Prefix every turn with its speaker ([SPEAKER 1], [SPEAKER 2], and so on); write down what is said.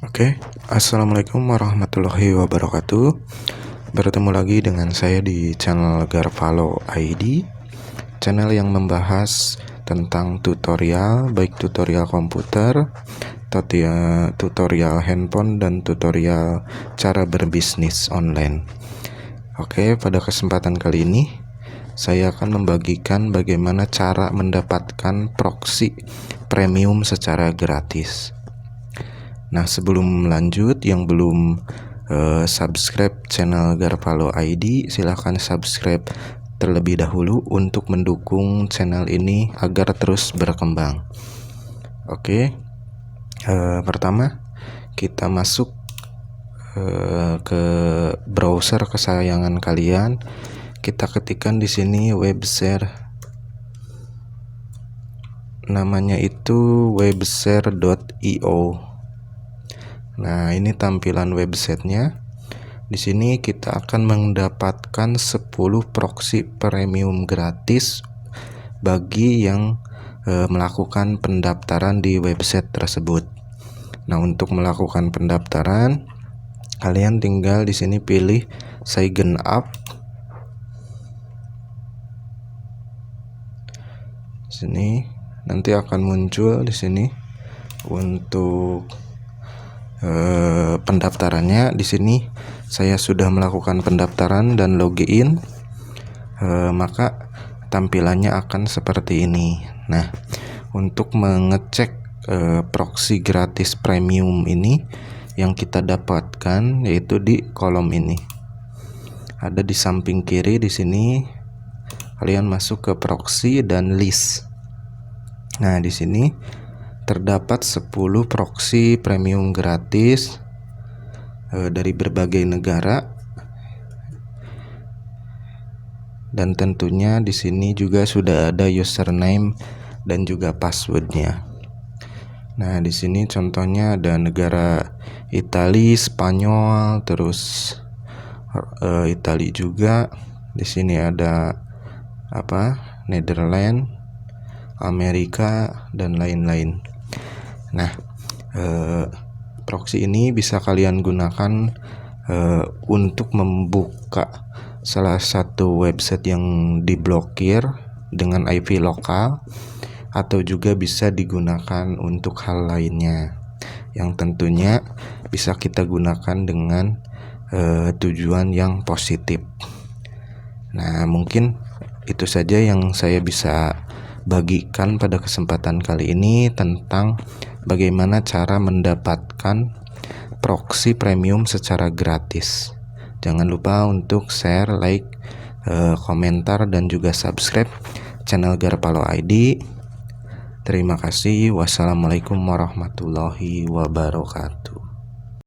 [SPEAKER 1] Oke, assalamualaikum warahmatullahi wabarakatuh. Bertemu lagi dengan saya di channel Garvalo ID, channel yang membahas tentang tutorial, baik tutorial komputer, tutorial handphone, dan tutorial cara berbisnis online. Oke, pada kesempatan kali ini saya akan membagikan bagaimana cara mendapatkan proxy premium secara gratis. Nah, sebelum lanjut, yang belum subscribe channel Garvalo ID, silahkan subscribe terlebih dahulu untuk mendukung channel ini agar terus berkembang. Oke, pertama kita masuk ke browser kesayangan kalian. Kita ketikkan di sini webshare, namanya itu webshare.io. Nah, ini tampilan websitenya. Di sini kita akan mendapatkan 10 proxy premium gratis bagi yang melakukan pendaftaran di website tersebut. Nah, untuk melakukan pendaftaran, kalian tinggal di sini pilih sign up. Sini nanti akan muncul di sini untuk pendaftarannya. Di sini saya sudah melakukan pendaftaran dan login, maka tampilannya akan seperti ini. Nah, untuk mengecek proxy gratis premium ini, yang kita dapatkan yaitu di kolom ini. Ada di samping kiri di sini. Kalian masuk ke proxy dan list. Nah, di sini terdapat 10 proxy premium gratis dari berbagai negara, dan tentunya di sini juga sudah ada username dan juga passwordnya. Nah, di sini contohnya ada negara Italia, Spanyol, terus Italia juga. Di sini ada Netherlands, Amerika, dan lain-lain. Nah, proxy ini bisa kalian gunakan untuk membuka salah satu website yang diblokir dengan IP lokal, atau juga bisa digunakan untuk hal lainnya yang tentunya bisa kita gunakan dengan tujuan yang positif. Nah, mungkin itu saja yang saya bisa bagikan pada kesempatan kali ini tentang bagaimana cara mendapatkan proxy premium secara gratis. Jangan lupa untuk share, like, komentar, dan juga subscribe channel Garvalo ID. Terima kasih. Wassalamualaikum warahmatullahi wabarakatuh.